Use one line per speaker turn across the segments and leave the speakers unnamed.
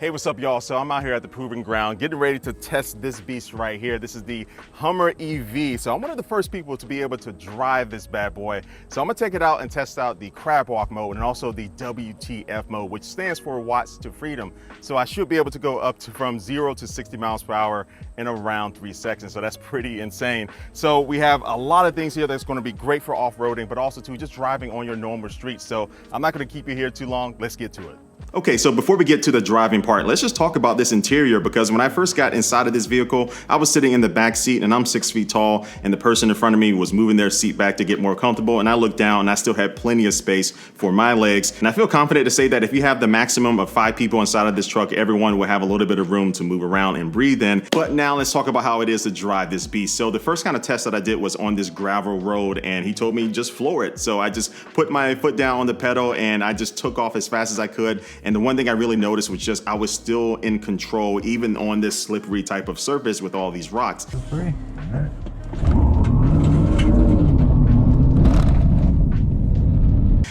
Hey, what's up, y'all? So I'm out here at the Proving Ground getting ready to test this beast right here. This is the Hummer EV. So I'm one of the first people to be able to drive this bad boy. So I'm gonna take it out and test out the crab walk mode and also the WTF mode, which stands for watts to freedom. So I should be able to go up to from 0 to 60 miles per hour in around 3 seconds. So that's pretty insane. So we have a lot of things here that's gonna be great for off-roading, but also too just driving on your normal streets. So I'm not gonna keep you here too long. Let's get to it. Okay, so before we get to the driving part, let's just talk about this interior, because when I first got inside of this vehicle, I was sitting in the back seat and I'm 6 feet tall, and the person in front of me was moving their seat back to get more comfortable, and I looked down and I still had plenty of space for my legs. And I feel confident to say that if you have the maximum of 5 people inside of this truck, everyone will have a little bit of room to move around and breathe in. But now let's talk about how it is to drive this beast. So the first kind of test that I did was on this gravel road, and he told me just floor it. So I just put my foot down on the pedal and I just took off as fast as I could. And the one thing I really noticed was just I was still in control even on this slippery type of surface with all these rocks.
Slippery. All right.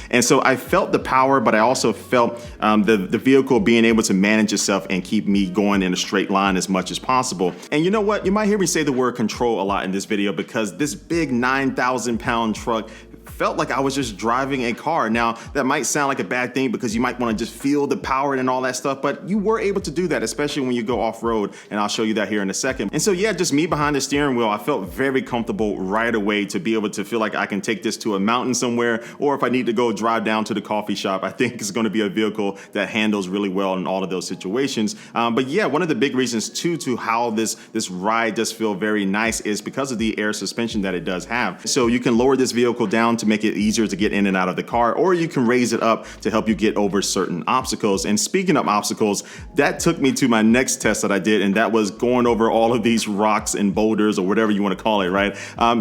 And so I felt the power, but I also felt the vehicle being able to manage itself and keep me going in a straight line as much as possible. And you know what? You might hear me say the word control a lot in this video, because this big 9,000-pound truck felt like I was just driving a car. Now, that might sound like a bad thing because you might want to just feel the power and all that stuff, but you were able to do that, especially when you go off-road, and I'll show you that here in a second. And so yeah, just me behind the steering wheel, I felt very comfortable right away to be able to feel like I can take this to a mountain somewhere, or if I need to go drive down to the coffee shop, I think it's going to be a vehicle that handles really well in all of those situations. But yeah, one of the big reasons too to how this ride does feel very nice is because of the air suspension that it does have. So you can lower this vehicle down to make it easier to get in and out of the car, or you can raise it up to help you get over certain obstacles. And speaking of obstacles, that took me to my next test that I did, and that was going over all of these rocks and boulders, or whatever you want to call it, right?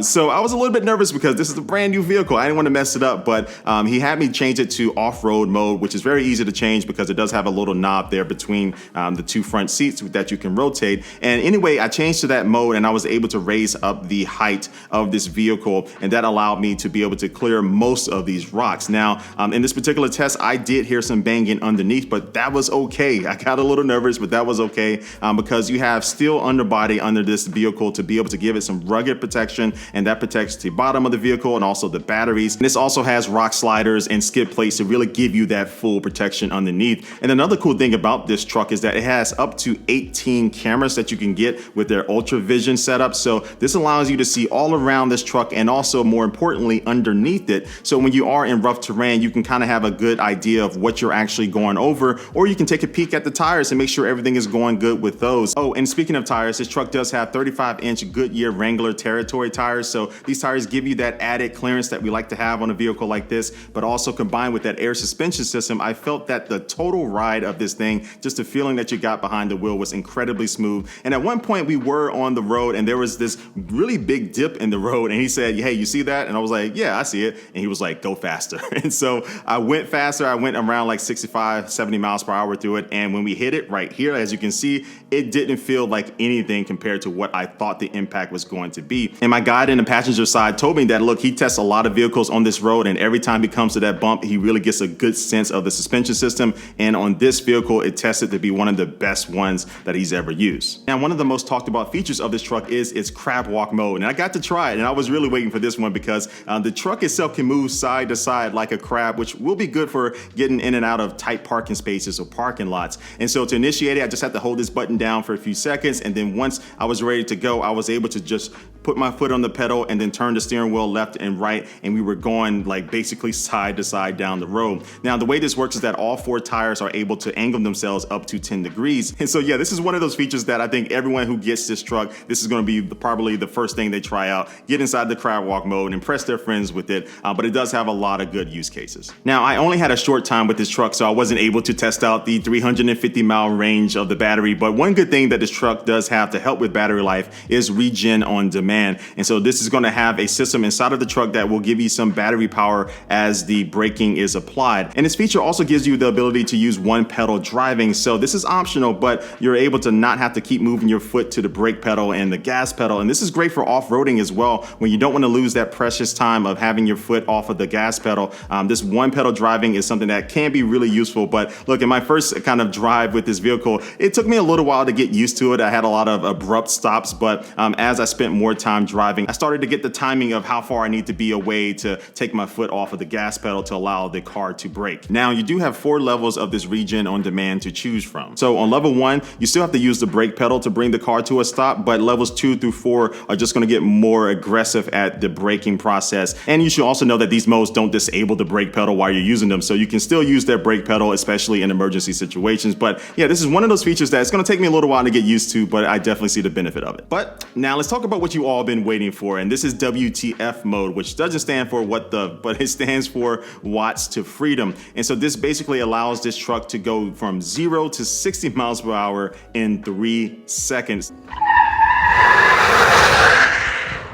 So I was a little bit nervous because this is a brand new vehicle. I didn't want to mess it up, but he had me change it to off-road mode, which is very easy to change because it does have a little knob there between the 2 front seats that you can rotate. And anyway, I changed to that mode and I was able to raise up the height of this vehicle, and that allowed me to be able to clear most of these rocks. Now, in this particular test, I did hear some banging underneath, but that was okay. I got a little nervous, but that was okay because you have steel underbody under this vehicle to be able to give it some rugged protection, and that protects the bottom of the vehicle and also the batteries. And this also has rock sliders and skid plates to really give you that full protection underneath. And another cool thing about this truck is that it has up to 18 cameras that you can get with their ultra vision setup. So this allows you to see all around this truck, and also more importantly underneath it. So when you are in rough terrain, you can kind of have a good idea of what you're actually going over, or you can take a peek at the tires and make sure everything is going good with those. Oh, and speaking of tires, this truck does have 35-inch Goodyear Wrangler Territory tires. So these tires give you that added clearance that we like to have on a vehicle like this, but also combined with that air suspension system, I felt that the total ride of this thing, just the feeling that you got behind the wheel, was incredibly smooth. And at one point we were on the road and there was this really big dip in the road, and he said, "Hey, you see that?" And I was like, "Yeah, I see it." And he was like, "Go faster." And so I went faster. I went around like 65, 70 miles per hour through it. And when we hit it right here, as you can see, it didn't feel like anything compared to what I thought the impact was going to be. And my guide in the passenger side told me that, look, he tests a lot of vehicles on this road, and every time he comes to that bump, he really gets a good sense of the suspension system. And on this vehicle, it tested to be one of the best ones that he's ever used. Now, one of the most talked about features of this truck is its crab walk mode. And I got to try it, and I was really waiting for this one because the truck itself can move side to side like a crab, which will be good for getting in and out of tight parking spaces or parking lots. And so to initiate it, I just had to hold this button down for a few seconds, and then once I was ready to go, I was able to just put my foot on the pedal and then turn the steering wheel left and right, and we were going like basically side to side down the road. Now, the way this works is that all 4 tires are able to angle themselves up to 10 degrees. And so yeah, this is one of those features that I think everyone who gets this truck, this is going to be probably the first thing they try out. Get inside the crab walk mode, impress their friends with it, but it does have a lot of good use cases. Now, I only had a short time with this truck, so I wasn't able to test out the 350-mile range of the battery, but one good thing that this truck does have to help with battery life is Regen On Demand. And so this is going to have a system inside of the truck that will give you some battery power as the braking is applied. And this feature also gives you the ability to use one pedal driving. So this is optional, but you're able to not have to keep moving your foot to the brake pedal and the gas pedal. And this is great for off-roading as well, when you don't want to lose that precious time of having having your foot off of the gas pedal. This one pedal driving is something that can be really useful. But look, in my first kind of drive with this vehicle, it took me a little while to get used to it. I had a lot of abrupt stops, but as I spent more time driving, I started to get the timing of how far I need to be away to take my foot off of the gas pedal to allow the car to brake. Now, you do have 4 levels of this Regen On Demand to choose from. So on level 1, you still have to use the brake pedal to bring the car to a stop, but levels 2 through 4 are just gonna get more aggressive at the braking process. And you should also know that these modes don't disable the brake pedal while you're using them, so you can still use their brake pedal, especially in emergency situations. But yeah, this is one of those features that it's gonna take me a little while to get used to, but I definitely see the benefit of it. But now let's talk about what you all been waiting for, and this is WTF mode, which doesn't stand for but it stands for watts to freedom. And so this basically allows this truck to go from 0 to 60 miles per hour in 3 seconds.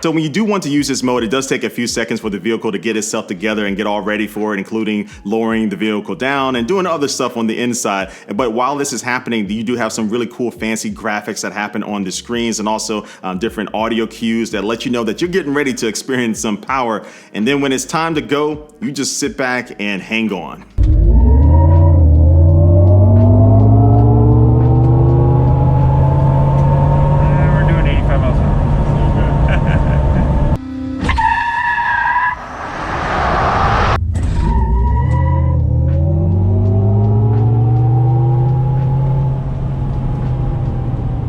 So when you do want to use this mode, it does take a few seconds for the vehicle to get itself together and get all ready for it, including lowering the vehicle down and doing other stuff on the inside. But while this is happening, you do have some really cool fancy graphics that happen on the screens, and also different audio cues that let you know that you're getting ready to experience some power. And then when it's time to go, you just sit back and hang on.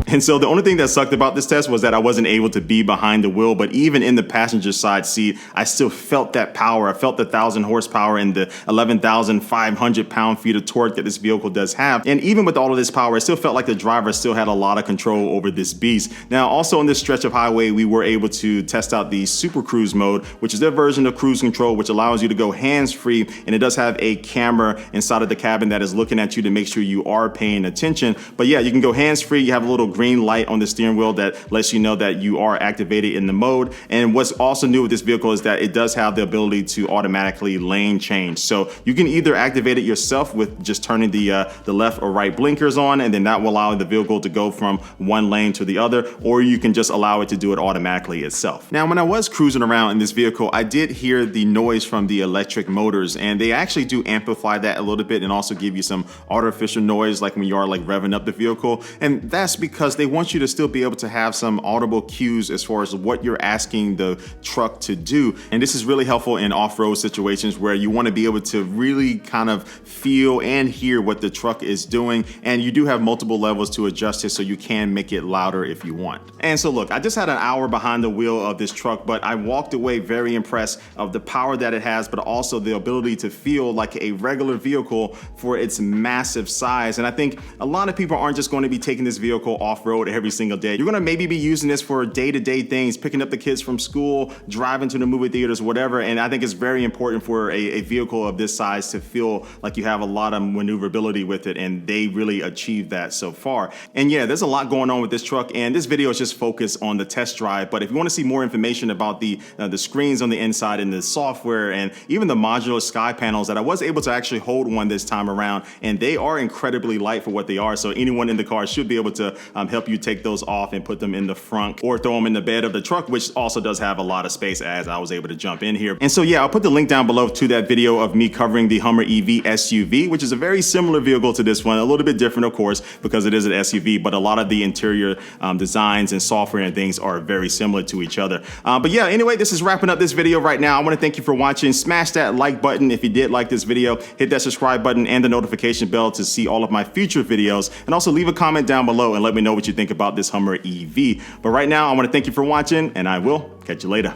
And so the only thing that sucked about this test was that I wasn't able to be behind the wheel, but even in the passenger side seat, I still felt that power. I felt the 1,000 horsepower and the 11,500 pound-feet of torque that this vehicle does have. And even with all of this power, I still felt like the driver still had a lot of control over this beast. Now, also on this stretch of highway, we were able to test out the Super Cruise mode, which is their version of cruise control, which allows you to go hands-free, and it does have a camera inside of the cabin that is looking at you to make sure you are paying attention. But yeah, you can go hands-free. You have a little green light on the steering wheel that lets you know that you are activated in the mode. And what's also new with this vehicle is that it does have the ability to automatically lane change. So you can either activate it yourself with just turning the left or right blinkers on, and then that will allow the vehicle to go from one lane to the other, or you can just allow it to do it automatically itself. Now, when I was cruising around in this vehicle, I did hear the noise from the electric motors, and they actually do amplify that a little bit and also give you some artificial noise like when you are like revving up the vehicle. And that's because they want you to still be able to have some audible cues as far as what you're asking the truck to do. And this is really helpful in off-road situations where you want to be able to really kind of feel and hear what the truck is doing. And you do have multiple levels to adjust it, so you can make it louder if you want. And so look, I just had an hour behind the wheel of this truck, but I walked away very impressed of the power that it has, but also the ability to feel like a regular vehicle for its massive size. And I think a lot of people aren't just going to be taking this vehicle off-road every single day. You're gonna maybe be using this for day-to-day things, picking up the kids from school, driving to the movie theaters, whatever. And I think it's very important for a vehicle of this size to feel like you have a lot of maneuverability with it, and they really achieved that so far. And yeah, there's a lot going on with this truck, and this video is just focused on the test drive. But if you want to see more information about the screens on the inside and the software and even the modular sky panels, that I was able to actually hold one this time around, and they are incredibly light for what they are. So anyone in the car should be able to help you take those off and put them in the front, or throw them in the bed of the truck, which also does have a lot of space, as I was able to jump in here. And so yeah, I'll put the link down below to that video of me covering the Hummer EV SUV, which is a very similar vehicle to this one, a little bit different of course because it is an SUV, but a lot of the interior designs and software and things are very similar to each other. But yeah, anyway, this is wrapping up this video right now. I want to thank you for watching. Smash that like button if you did like this video, hit that subscribe button and the notification bell to see all of my future videos, and also leave a comment down below and let me know what you think about this Hummer EV. But right now, I want to thank you for watching, and I will catch you later.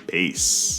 Peace.